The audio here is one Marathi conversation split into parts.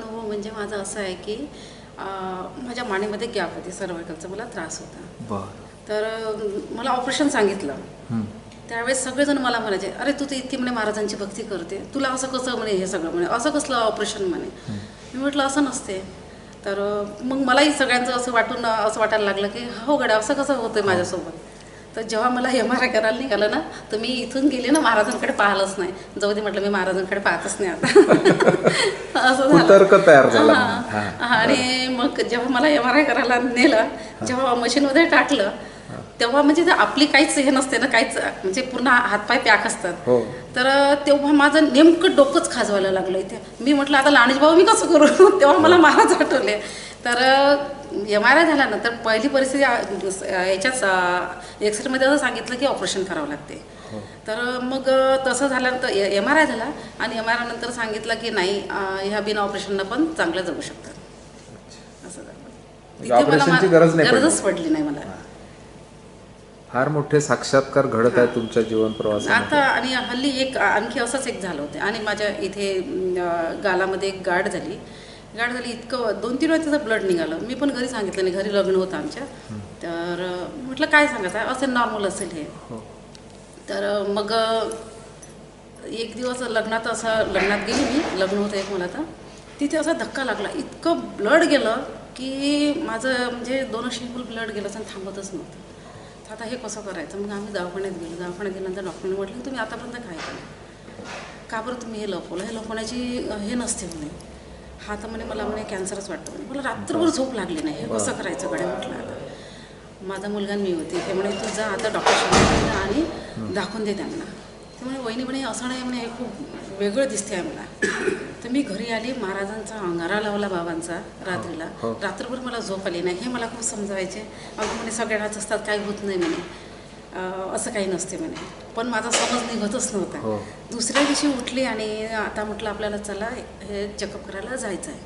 अनुभव म्हणजे माझा असा आहे की माझ्या मानेमध्ये गॅप होती, सर्वायकलचा मला त्रास होता. तर मला ऑपरेशन सांगितलं. त्यावेळेस सगळेजण मला म्हणायचे, अरे तू तर इतकी म्हणे महाराजांची भक्ती करते, तुला असं कसं म्हणे हे सगळं म्हणे, असं कसलं ऑपरेशन म्हणे. मी म्हटलं असं नसते. तर मग मलाही सगळ्यांचं असं वाटायला लागलं की हो गड्या असं कसं होतं माझ्यासोबत. तर जेव्हा मला MRI करायला निघालं ना, तर मी इथून गेले ना, महाराजांकडे पाहिलंच नाही. जाऊ दे म्हटलं, मी महाराजांकडे पाहतच नाही आता. असं झालं तयार झाला. आणि मग जेव्हा मला MRI करायला नेलं, जेव्हा मशीनमध्ये टाकलं, तेव्हा म्हणजे आपली काहीच हे नसते ना, काहीच म्हणजे पूर्ण हातपाय पॅक असतात. तर तेव्हा माझं नेमकं डोकंच खाजवायला लागलं इथे. मी म्हटलं आता लाणीज भाऊ मी कसं करू. तेव्हा मला महाराज आठवले. तर MRI झाल्यानंतर पहिली परिस्थिती याच्याच एक्सरेमध्ये असं सांगितलं की ऑपरेशन करावं लागते. तर मग तसं झाल्यानंतर MRI झाला आणि MRI नंतर सांगितलं की नाही, ह्या बिना ऑपरेशननं पण चांगलं जगू शकतात. असं झालं. तिथे मला गरजच पडली नाही मला. फार मोठे साक्षात्कार घडत आहे तुमच्या जीवन प्रवासात आता. आणि हल्ली आणखी असंच झालं होतं. आणि माझ्या इथे गालामध्ये एक गाठ झाली. इतकं 2-3 वेळा त्याचं ब्लड निघालं. मी पण घरी सांगितलं नाही, घरी लग्न होतं आमच्या. तर म्हटलं काय सांगायचं, असेल नॉर्मल असेल हे. तर मग एक दिवस लग्नात गेली मी, लग्न होतं एक मला. तर तिथे असा धक्का लागला, इतकं ब्लड गेलं की माझं म्हणजे 2 शिंपल ब्लड गेलं आणि थांबतच नव्हतं. तर आता हे कसं करायचं. मग आम्ही दवाखान्यात गेल्यानंतर डॉक्टरने म्हटलं की तुम्ही आतापर्यंत काय केलं, का बरं तुम्ही हे लपवलं, हे लपवण्याची हे नसते म्हणे. हा तर म्हणे मला म्हणे कॅन्सरच वाटतं म्हणे. मला रात्रभर झोप लागली नाही, हे कसं करायचं कडे. म्हटलं आता माझा मुलगा मी होती. ते म्हणे तू जा आता डॉक्टरशी आणि दाखवून दे त्यांना. ते म्हणे वहिनी म्हणे असं नाही म्हणे, हे खूप वेगळं दिसते आहे मला. तर मी घरी आली, महाराजांचा अंगारा लावला बाबांचा रात्रीला. रात्रभर मला झोप आली नाही. हे मला खूप समजावायचे. अगदी म्हणे सगळ्याच असतात, काही होत नाही म्हणे, असं काही नसते म्हणे. पण माझा समज निघतच नव्हता. दुसऱ्या दिवशी उठली आणि आता म्हटलं आपल्याला चला हे चेकअप करायला जायचं आहे.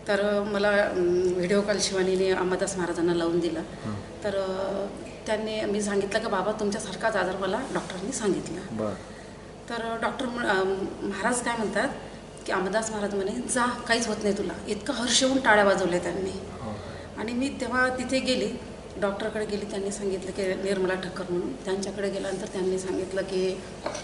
तर मला व्हिडिओ कॉल शिवानीने अंबादास महाराजांना लावून दिला. तर त्यांनी मी सांगितलं की बाबा तुमच्यासारखाच आजार मला डॉक्टरांनी सांगितलं. तर डॉक्टर महाराज काय म्हणतात की अंबादास महाराज म्हणे जा, काहीच होत नाही तुला. इतकं हर्ष होऊन टाळ्या वाजवल्या त्यांनी. आणि मी तेव्हा तिथे गेली, डॉक्टरकडे गेली. त्यांनी सांगितलं की निर्मला ठक्कर म्हणून. त्यांच्याकडे गेल्यानंतर त्यांनी सांगितलं की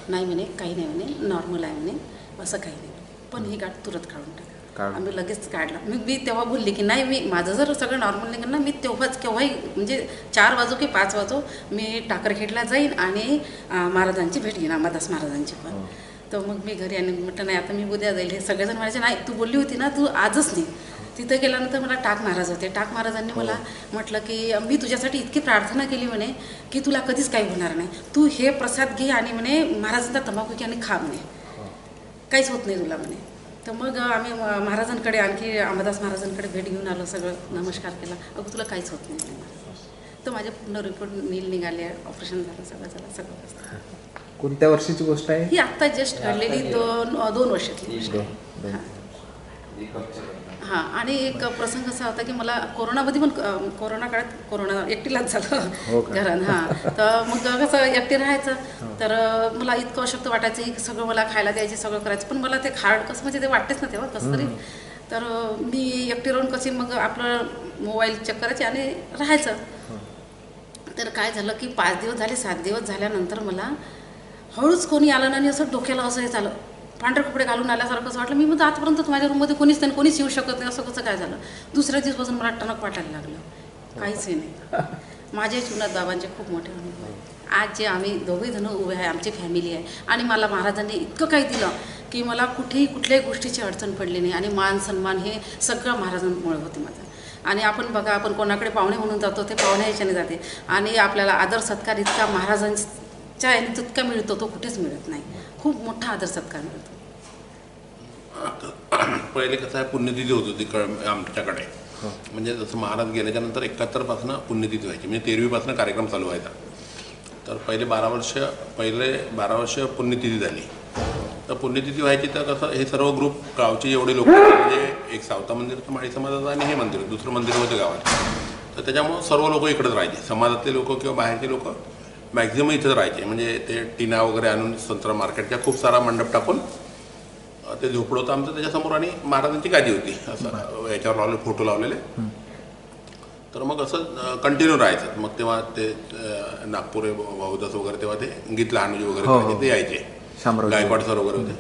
नाही म्हणे, काही नाही म्हणे, नॉर्मल आहे म्हणे, असं काही नाही. पण ही गाठ तुरंत काढून टाका. आम्ही लगेच काढला. मी तेव्हा बोलली की नाही, मी माझं जर सगळं नॉर्मल निघेल ना, मी केव्हाही म्हणजे 4 वाजो की 5 वाजो मी टाकरखेडला जाईन आणि महाराजांची भेट घेईन, अंबादास महाराजांची पण. तर मग मी घरी आणि म्हटलं नाही आता मी उद्या जाईल. हे सगळेजण म्हणायचे नाही तू बोलली होती ना, तू आजच नाही. तिथं गेल्यानंतर मला टाक महाराज होते. टाक महाराजांनी मला म्हटलं की मी तुझ्यासाठी इतकी प्रार्थना केली म्हणे की तुला कधीच काही होणार नाही. तू हे प्रसाद घे आणि म्हणे महाराजांचा तंबाखू घे आणि खा म्हणे, काहीच होत नाही तुला म्हणे. तर मग आम्ही महाराजांकडे आणखी अंबादास महाराजांकडे भेट घेऊन आलो, सगळं नमस्कार केला. अगं तुला काहीच होत नाही म्हणे. तर माझे पूर्ण रिपोर्ट नील निघाले, ऑपरेशन झालं, सगळं. कोणत्या वर्षीची गोष्ट आहे ही? आत्ता जस्ट घडलेली 2 वर्षातली गोष्ट. हां. आणि एक प्रसंग असा होता की मला कोरोनामध्ये पण, कोरोना काळात कोरोना एकटीलाच झालं घरात. हां. तर मग कसं एकटी राहायचं. तर मला इतकं अशक्त वाटायचं की सगळं मला खायला द्यायचे, सगळं करायचं. पण मला ते खाड कसं म्हणजे ते वाटतेच ना तेव्हा कसं तरी. तर मी एकटी राहून कशी मग आपलं मोबाईल चेक करायचे आणि राहायचं. तर काय झालं की 5 दिवस झाले, 7 दिवस झाल्यानंतर मला हळूच कोणी आलं नाही आणि असं डोक्याला असं हे झालं, पांढरे कपडे घालून आल्यासारखं असं वाटलं. मी मग आजपर्यंत माझ्या रूममध्ये कोणीच नाही, कोणीच येऊ शकत नाही, असं कसं काय झालं. दुसऱ्या दिवसपासून मला टणक वाटायला लागलं, काहीच नाही. माझ्या जीवनात बाबांचे खूप मोठे अनुभव आहेत. आज जे आम्ही दोघे जण उभे आहे, आमची फॅमिली आहे. आणि मला महाराजांनी इतकं काही दिलं की मला कुठल्याही गोष्टीची अडचण पडली नाही. आणि मान सन्मान हे सगळं महाराजांमुळे होते माझं. आणि आपण बघा, आपण कोणाकडे पाहुणे म्हणून जातो, ते पाहुण्या याच्याने जाते. आणि आपल्याला आदर सत्कार इतका महाराजांच्या याने जितका मिळतो तो कुठेच मिळत नाही. खूप मोठा आदर सत्कार मिळतो. पहिले कसं आहे, पुण्यतिथी होत होती आमच्याकडे. म्हणजे जसं महाराज गेल्याच्यानंतर 71 पुण्यतिथी व्हायची, म्हणजे 13वी कार्यक्रम चालू व्हायचा. तर पहिले 12 वर्ष पुण्यतिथी झाली. तर पुण्यतिथी व्हायची तर कसं हे सर्व ग्रुप गावचे एवढे लोक, म्हणजे एक सावता मंदिर माळी समाजाचं आणि हे मंदिर दुसरं मंदिर होतं गावात. तर त्याच्यामुळं सर्व लोक इकडेच राहायचे, समाजातले लोक किंवा बाहेरचे लोक मॅक्झिमम इथंच राहायचे. म्हणजे ते टिना वगैरे आणून संत्रा मार्केटच्या खूप सारा मंडप टाकून ते झोपडं होतं आमचं त्याच्यासमोर आणि महाराजांची गादी होती असं याच्यावर लावले फोटो लावलेले. तर मग असं कंटिन्यू राहायचं. मग तेव्हा ते नागपूर बहुदास वगैरे तेव्हा ते गीत लहानजी वगैरे ते यायचे, गायकवाड सर वगैरे होते.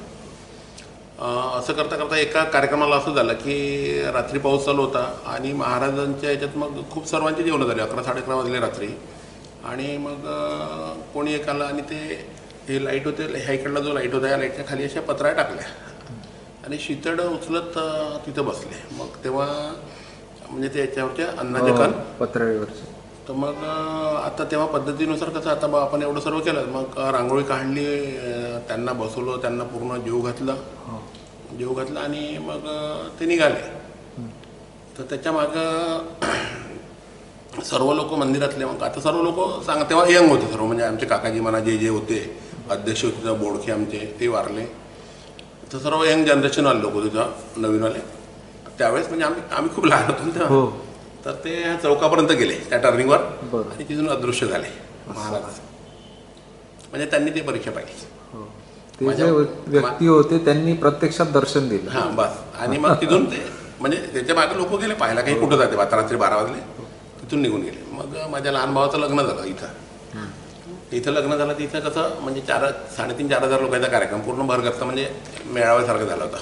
असं करता करता एका कार्यक्रमाला असं झालं की रात्री पाऊस चालू होता आणि महाराजांच्या याच्यात मग खूप सर्वांची जेवणं झाली, 11-11:30 वाजले रात्री. आणि मग कोणी एक आलं आणि ते हे लाईट होते, ह्या इकडला जो लाईट होता या लाईटच्या खाली अशा पत्र्या टाकल्या आणि शीतळ उचलत तिथं बसले. मग तेव्हा म्हणजे ते याच्यावरच्या अन्नाचे कण पत्र्यावरचे. तर मग आता तेव्हा पद्धतीनुसार कसं आता बा आपण एवढं सर्व केलं, मग रांगोळी काढली, त्यांना बसवलं, त्यांना पूर्ण जेव घातला आणि मग ते निघाले. तर त्याच्या मागं सर्व लोक मंदिरातले, मग आता सर्व लोक तेव्हा यंग होते सर्व, म्हणजे आमचे काकाजी म्हणा जे होते अध्यक्ष होते बोडखे आमचे ते वारले. तर सर्व यंग जनरेशन वाले लोक होते तेव्हा, नवीनवाले त्यावेळेस, म्हणजे आम्ही खूप लहान होतो तेव्हा. तर ते चौकापर्यंत गेले त्या टर्निंगवर आणि तिथून अदृश्य झाले महाराज. म्हणजे त्यांनी ते परीक्षा पाहिली. ते जे व्यक्ती होते त्यांनी प्रत्यक्षात दर्शन दिलं. हां बस. आणि मग तिथून ते म्हणजे त्याच्या मागे लोक गेले पाहायला काही कुठं जाते, रात्री 12 वाजले तिथून निघून गेले. मग माझ्या लहान भावाचं लग्न झालं इथं लग्न झालं. तिथं कसं म्हणजे 3,500-4,500 लोकांचा कार्यक्रम पूर्ण भरगच्च म्हणजे मेळाव्यासारखं झालं होतं.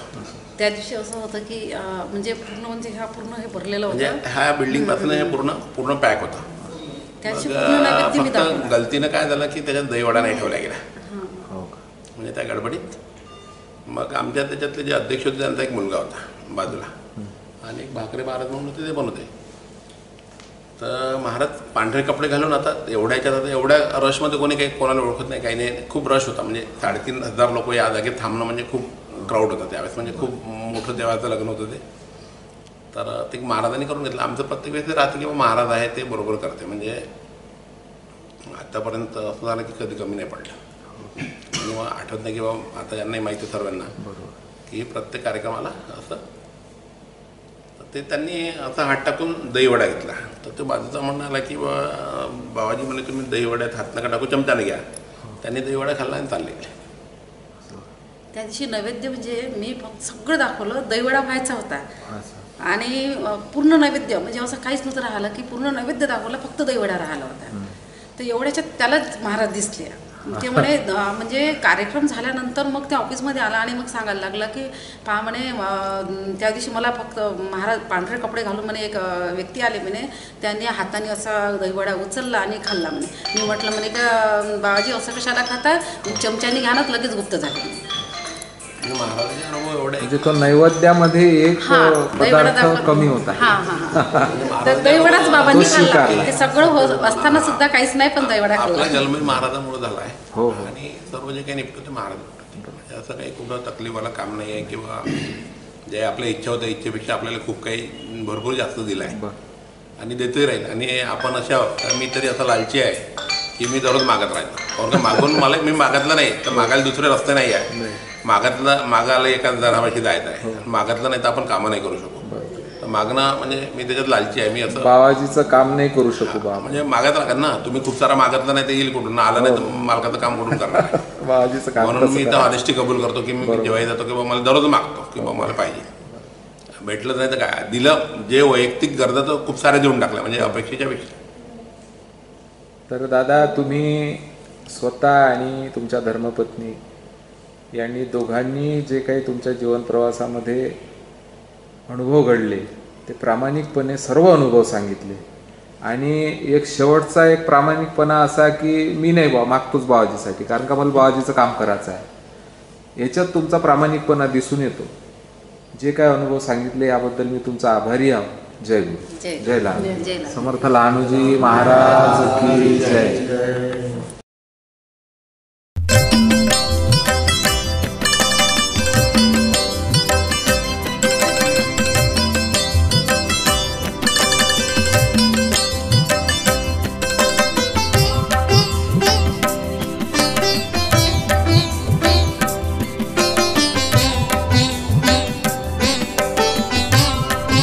त्या दिवशी असं होतं की म्हणजे पूर्ण म्हणजे पूर्ण हे भरलेलं म्हणजे होतं, ह्या बिल्डिंग पासून हे पूर्ण पॅक होतं. फक्त गलतीनं काय झालं की त्याच्यात दहीवडा नाही ठेवला गेला, म्हणजे त्या गडबडीत. मग आमच्या त्याच्यातले जे अध्यक्ष होते त्यांचा एक मुलगा होता बाजूला आणि एक भाकरे महाराज म्हणून होते, ते पण होते. तर महाराज पांढरे कपडे घालून आता एवढ्या रशमध्ये कोणी काही कोणाला ओळखत नाही, काही नाही, खूप रश होता. म्हणजे 3,500 लोक या जागेत थांबणं म्हणजे खूप क्राऊड होता त्यावेळेस, म्हणजे खूप मोठं देवाचं लग्न होतं ते. तर ते महाराजांनी करून घेतलं. आमचं प्रत्येक वेळेस राहतं की महाराज आहे ते बरोबर करते, म्हणजे आतापर्यंत असं झालं की कधी कमी नाही पडलं. आणि मग आठवत नाही की बाबा आता यांनाही माहिती सर्वांना की प्रत्येक कार्यक्रमाला असं ते त्यांनी असा हात टाकून दहीवडा घेतला. तर तो बाजूचा म्हणणं आला की बाबाजी म्हणे तुम्ही दहीवड्यात हात नका टाकू, चमच्याने घ्या. त्यांनी दहीवडा खाल्ला आणि चालले गेले. त्या दिवशी नैवेद्य म्हणजे मी फक्त सगळं दाखवलं, दहीवडा व्हायचा होता आणि पूर्ण नैवेद्य म्हणजे असं काहीच नव्हतं राहिलं की पूर्ण नैवेद्य दाखवलं, फक्त दहीवडा राहिला होता. तर एवढ्याच्यात त्यालाच महाराज दिसले. ते म्हणे म्हणजे कार्यक्रम झाल्यानंतर मग ते ऑफिसमध्ये आला आणि मग सांगायला लागला की पहा म्हणे त्या दिवशी मला फक्त महाराज पांढरे कपडे घालून म्हणे एक व्यक्ती आले म्हणे, त्यांनी हाताने असा दहीवडा उचलला आणि खाल्ला म्हणे. मी म्हटलं म्हणे का बाबाजी असं कशाला खाता, चमच्याने घ्या ना, लगेच गुप्त झाले. महाराजांचे अनुभव एवढे म्हणजे तो नैवेद्यामध्ये एक पदार्थ कमी होता. तर दहीवडाच बाबांनी खाल्ला. ते सगळं असताना सुद्धा काहीच नाही, पण दहीवडा खाल्ला. आपला जन्म महाराजांमुळे झाला आहे आणि सर्व जे काही निपटतं ते महाराज. असं काही कुठं तकलीफवाला काम नाही आहे किंवा जे आपल्या इच्छा होत्या इच्छेपेक्षा आपल्याला खूप काही भरपूर जास्त दिलं आहे आणि देतोही राहील. आणि आपण अशा मी तरी असं लालची आहे की मी दररोज मागत राहतो. कारण मागून मी मागतलं नाही तर मागायला दुसरे रस्ते नाही आहे. मागायला एका जणापाशी जायचं आहे, मागतलं नाही तर आपण कामं नाही करू शकू. मागणं म्हणजे मी त्याच्यात लालची आहे. मी असं बाबाजीचं काम नाही करू शकू म्हणजे मागत राहत ना. तुम्ही खूप सारा मागतलं नाही तर येईल कुठून, आलं नाही तर मालकाचं काम कुठून करणार. बाबाजीचं काम म्हणून मी तर ऑनेस्टी कबूल करतो की मी जेव्हाही जातो किंवा मला दररोज मागतो की बाबा मला पाहिजे. भेटलं नाही तर काय दिलं, जे वैयक्तिक गरजा तर खूप साऱ्या देऊन टाकल्या म्हणजे अपेक्षेच्या पेक्षा. तर दादा तुम्ही स्वतः आणि तुमच्या धर्मपत्नी यांनी दोघांनी जे काही तुमच्या जीवन प्रवासामध्ये अनुभव घडले ते प्रामाणिकपणे सर्व अनुभव सांगितले. आणि एक शेवटचा एक प्रामाणिकपणा असा की मी नाही मागतोच बाबाजीसाठी, कारण का मला बाबाजीचं काम करायचं आहे. याच्यात तुमचा प्रामाणिकपणा दिसून येतो. जे काय अनुभव सांगितले याबद्दल मी तुमचा आभारी आहे. जय गुरु. जय लहानू. समर्थ लहानूजी महाराज की जय.